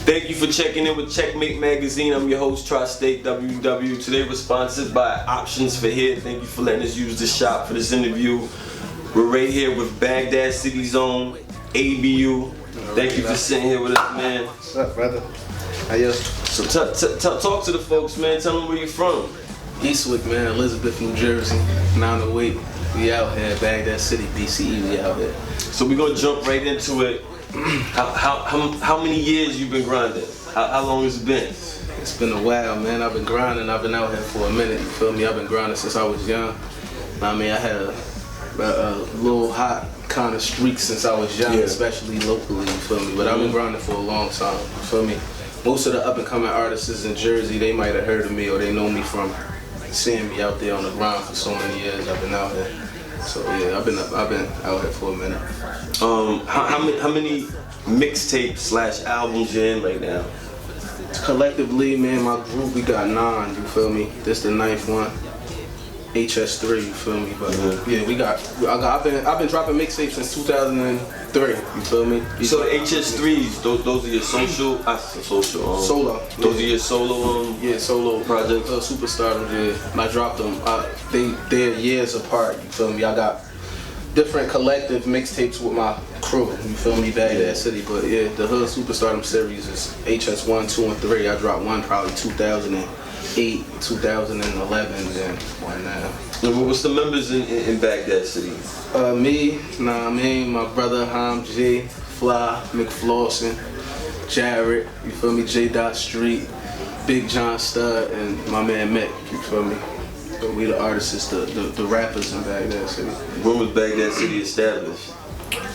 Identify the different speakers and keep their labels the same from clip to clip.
Speaker 1: Thank you for checking in with CheckMate Magazine. I'm your host, Tri-State WW. Today we're sponsored by Options for Hair. Thank you for letting us use the shop for this interview. We're right here with Baghdad City's own A.B.U. Thank you for sitting here with us, man.
Speaker 2: What's up, brother? How you?
Speaker 1: So talk to the folks, man. Tell them where you're from.
Speaker 2: Eastwick, man. Elizabeth, New Jersey. 908. We out here. Baghdad City, BCE. We out here.
Speaker 1: So we're gonna jump right into it. How many years you been grinding? How long has it been?
Speaker 2: It's been a while, man. I've been grinding. I've been out here for a minute. You feel me? I've been grinding since I was young. I mean, I had a little hot kind of streak since I was young, especially locally. You feel me? But I've been grinding for a long time. You feel me? Most of the up and coming artists in Jersey, they might have heard of me or they know me from seeing me out there on the grind for so many years. I've been out here. So yeah, I've been out here for a minute.
Speaker 1: How many mixtapes / albums you in right now?
Speaker 2: Collectively, man, my group, we got 9. You feel me? This the 9th one. HS3, you feel me? But yeah, I've been dropping mixtapes since 2003. You feel me?
Speaker 1: So the HS3s, those are your solo. Those are your solo
Speaker 2: solo
Speaker 1: projects.
Speaker 2: Superstardom. Yeah, I dropped them. They're years apart. You feel me? I got different collective mixtapes with my crew. You feel me? Baghdad City. But yeah, the Hood Superstardom series is HS1, 2, and 3. I dropped one probably 2008, 2011, and one now.
Speaker 1: And what's the members in Baghdad City?
Speaker 2: Me, my brother Ham J, Fly, McFlossin, Jared, you feel me, J. Street, Big John Stud, and my man Mick, you feel me? So we the artists, the rappers in Baghdad City.
Speaker 1: When was Baghdad City established?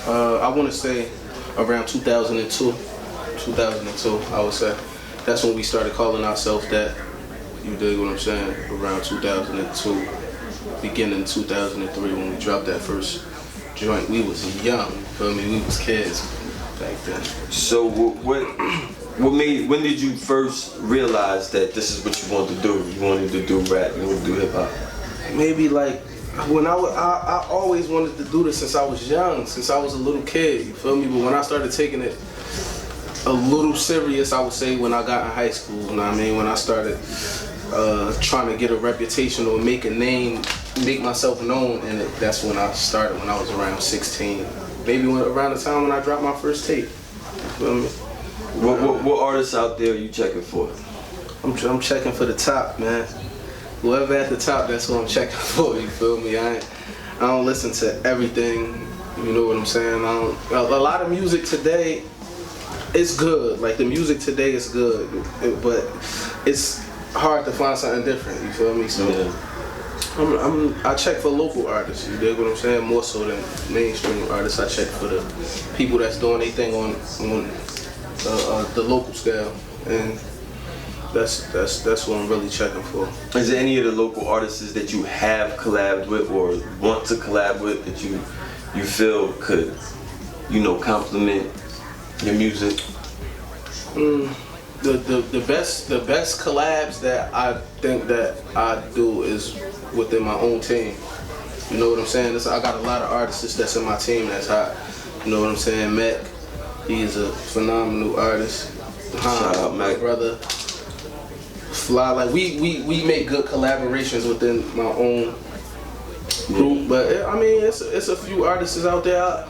Speaker 2: I want to say around 2002, I would say. That's when we started calling ourselves that. You dig what I'm saying? Around 2002, beginning 2003 when we dropped that first joint. We was young, feel me? We was kids back then.
Speaker 1: So when did you first realize that this is what you wanted to do? You wanted to do rap, you wanted to do hip hop?
Speaker 2: Maybe like when I always wanted to do this since I was young, since I was a little kid, you feel me? But when I started taking it a little serious, I would say when I got in high school, you know what I mean? When I started trying to get a reputation or make a name, make myself known, and that's when I started, when I was around 16. Maybe around the time when I dropped my first tape. You feel me?
Speaker 1: What artists out there are you checking for?
Speaker 2: I'm checking for the top, man. Whoever at the top, that's what I'm checking for, you feel me? I don't listen to everything, you know what I'm saying? A lot of music today is good, like the music today is good, but it's hard to find something different, you feel me? So I check for local artists, you dig what I'm saying? More so than mainstream artists. I check for the people that's doing their thing on the local scale, and that's what I'm really checking for.
Speaker 1: Is there any of the local artists that you have collabed with or want to collab with that you feel could, complement your music?
Speaker 2: The best collabs that I think that I do is within my own team. You know what I'm saying? I got a lot of artists that's in my team that's hot. You know what I'm saying? Mac, he's a phenomenal artist.
Speaker 1: Shout out
Speaker 2: my
Speaker 1: Mac.
Speaker 2: brother. Fly, like we make good collaborations within my own group. But I mean, it's a few artists out there.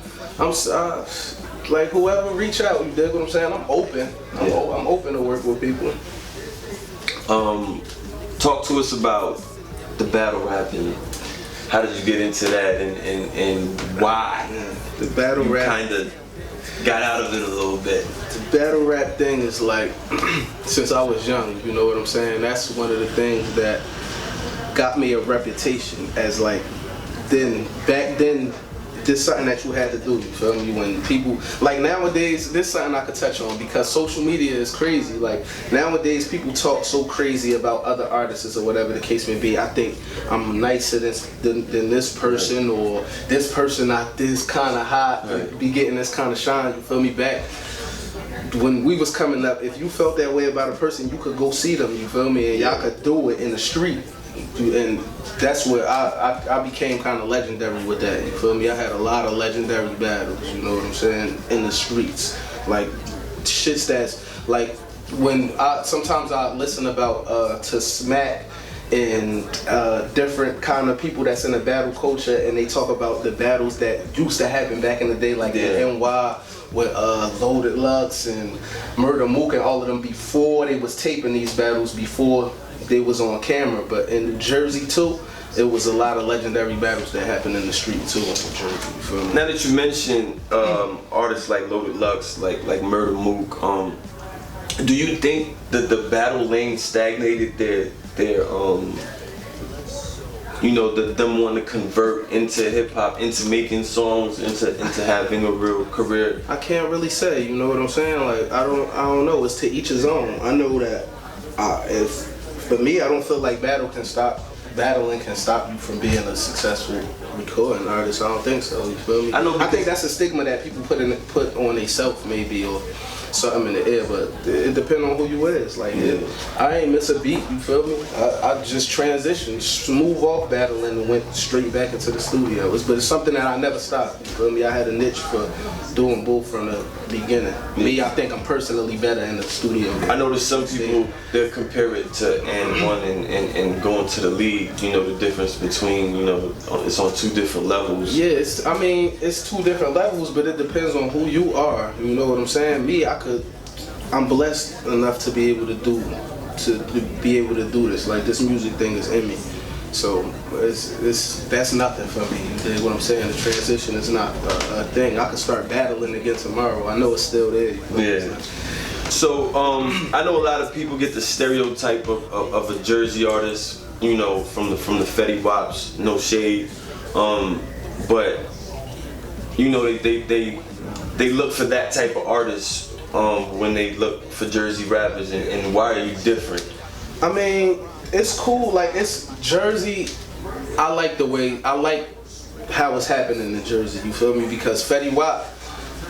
Speaker 2: Like whoever reach out, you dig what I'm saying? I'm open. I'm open to work with people.
Speaker 1: Talk to us about the battle rap and how did you get into that and why?
Speaker 2: The battle rap
Speaker 1: kind of got out of it a little bit.
Speaker 2: The battle rap thing is like since I was young, you know what I'm saying? That's one of the things that got me a reputation as like back then. This is something that you had to do, you feel me? When people, like nowadays, this is something I could touch on because social media is crazy. Like nowadays, people talk so crazy about other artists or whatever the case may be. I think I'm nicer than this person, or this person not this kind of hot, be getting this kind of shine, you feel me? Back when we was coming up, if you felt that way about a person, you could go see them, you feel me? And y'all could do it in the street. And that's where I became kind of legendary with that, you feel me? I had a lot of legendary battles, you know what I'm saying, in the streets. Like shits that's Like when sometimes I listen about to Smack and different kind of people that's in the battle culture, and they talk about the battles that used to happen back in the day, like in NY with Loaded Lux and Murder Mook and all of them, before they was taping these battles, before they was on camera. But in New Jersey too, it was a lot of legendary battles that happened in the street too in New Jersey. You feel me?
Speaker 1: Now that you mentioned artists like Loaded Lux, like Murder Mook, do you think that the battle lane stagnated their you know, them wanting to convert into hip hop, into making songs, into having a real career?
Speaker 2: I can't really say, you know what I'm saying? Like I don't know. It's to each his own. I know that if for me, I don't feel like battling can stop you from being a successful recording artist. I don't think so. You feel me? I think that's a stigma that people put on themselves, maybe, or something in the air, but it depends on who you is. Like, I ain't miss a beat, you feel me? I just transitioned, smooth off battling and went straight back into the studio. But it's something that I never stopped, you feel me? I had a niche for doing both from the beginning. Me, I think I'm personally better in the studio.
Speaker 1: I know there's some people that compare it to N1 and going to the league, you know, the difference between, you know, it's on two different levels.
Speaker 2: Yeah, it's two different levels, but it depends on who you are, you know what I'm saying? Me, I'm blessed enough to be able to do this. Like, this music thing is in me, so that's nothing for me. You dig what I'm saying? The transition is not a thing. I could start battling again tomorrow. I know it's still there. You know
Speaker 1: yeah. So I know a lot of people get the stereotype of a Jersey artist, you know, from the Fetty Waps, no shade, but you know they look for that type of artist. When they look for Jersey rappers, and why are you different?
Speaker 2: I mean, it's cool. Like, it's Jersey. I like how it's happening in Jersey. You feel me? Because Fetty Wap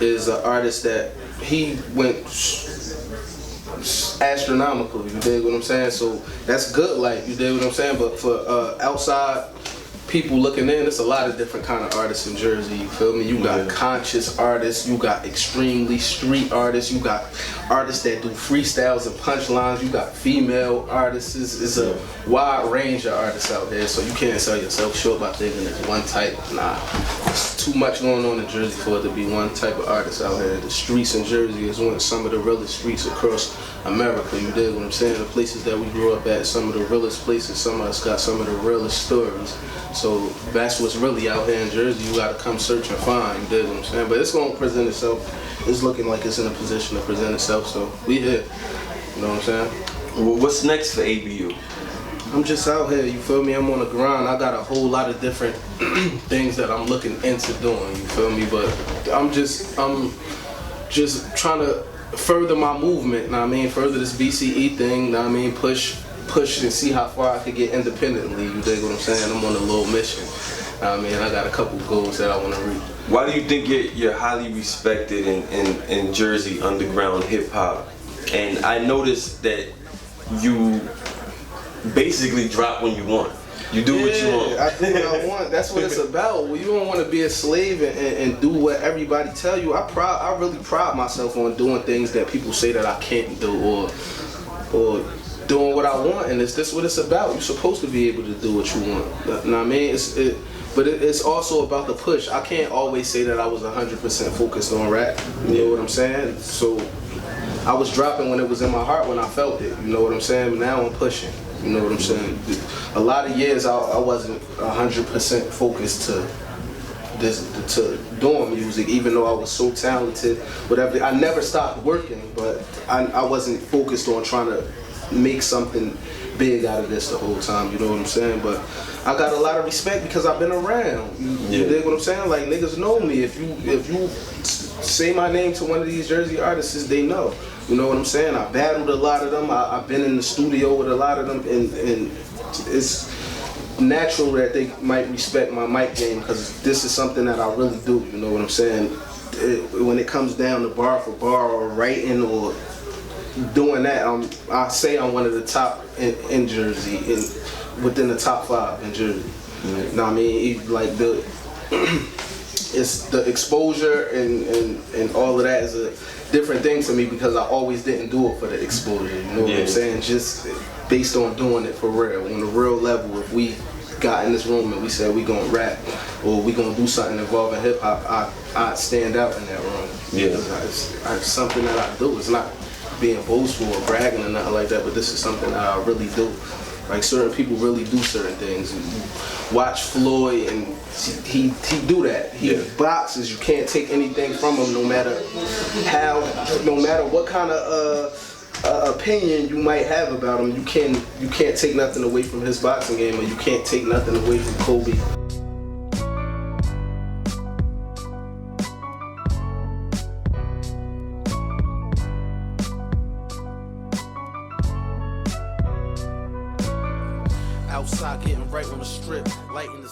Speaker 2: is an artist that he went astronomical. You dig what I'm saying? So that's good. Like, you dig what I'm saying? But for outside people looking in, there's a lot of different kind of artists in Jersey, you feel me? You got conscious artists, you got extremely street artists, you got artists that do freestyles and punchlines, you got female artists. It's a wide range of artists out here, so you can't sell yourself short by thinking it's one type. Nah, there's too much going on in Jersey for it to be one type of artist out here. The streets in Jersey is some of the realest streets across America, you dig what I'm saying? The places that we grew up at, some of the realest places, some of us got some of the realest stories. So that's what's really out here in Jersey. You gotta come search and find, you dig what I'm saying? But it's gonna present itself. It's looking like it's in a position to present itself, so we here. You know what I'm saying?
Speaker 1: Well, what's next for A.B.U?
Speaker 2: I'm just out here, you feel me? I'm on the grind. I got a whole lot of different things that I'm looking into doing, you feel me? But I'm just trying to further my movement, know what I mean? Further this BCE thing, know what I mean? Push and see how far I could get independently, you dig what I'm saying? I'm on a little mission. I mean, I got a couple goals that I want to reach.
Speaker 1: Why do you think you're highly respected in Jersey underground hip hop? And I noticed that you basically drop when you want. You do what you want.
Speaker 2: I do what I want. That's what it's about. Well, you don't want to be a slave and do what everybody tell you. I really pride myself on doing things that people say that I can't do, or doing what I want, and this what it's about. You're supposed to be able to do what you want. You know what I mean? But it's also about the push. I can't always say that I was 100% focused on rap. You know what I'm saying? So I was dropping when it was in my heart, when I felt it. You know what I'm saying? But now I'm pushing. You know what I'm saying? A lot of years I wasn't 100% focused to doing music, even though I was so talented. Whatever. I never stopped working, but I wasn't focused on trying to make something big out of this the whole time, you know what I'm saying? But I got a lot of respect because I've been around. You dig what I'm saying? Like, niggas know me. If you say my name to one of these Jersey artists, they know. You know what I'm saying? I battled a lot of them. I've been in the studio with a lot of them, and it's natural that they might respect my mic game, because this is something that I really do. You know what I'm saying? When it comes down to bar for bar or writing or doing that, I say I'm one of the top in Jersey, within the top 5 in Jersey. You know what I mean? Like it's the exposure and all of that is a different thing to me because I always didn't do it for the exposure. You know what I'm saying? Just based on doing it for real, on the real level. If we got in this room and we said we gonna rap or we gonna do something involving hip hop, I'd stand out in that room.
Speaker 1: Yeah,
Speaker 2: it's something that I do. It's not being boastful or bragging or nothing like that, but this is something that I really do. Like certain people really do certain things. You watch Floyd and he do that. He boxes. You can't take anything from him, no matter what kind of opinion you might have about him. You can't take nothing away from his boxing game, or you can't take nothing away from Kobe. Outside getting right on the strip, lighting the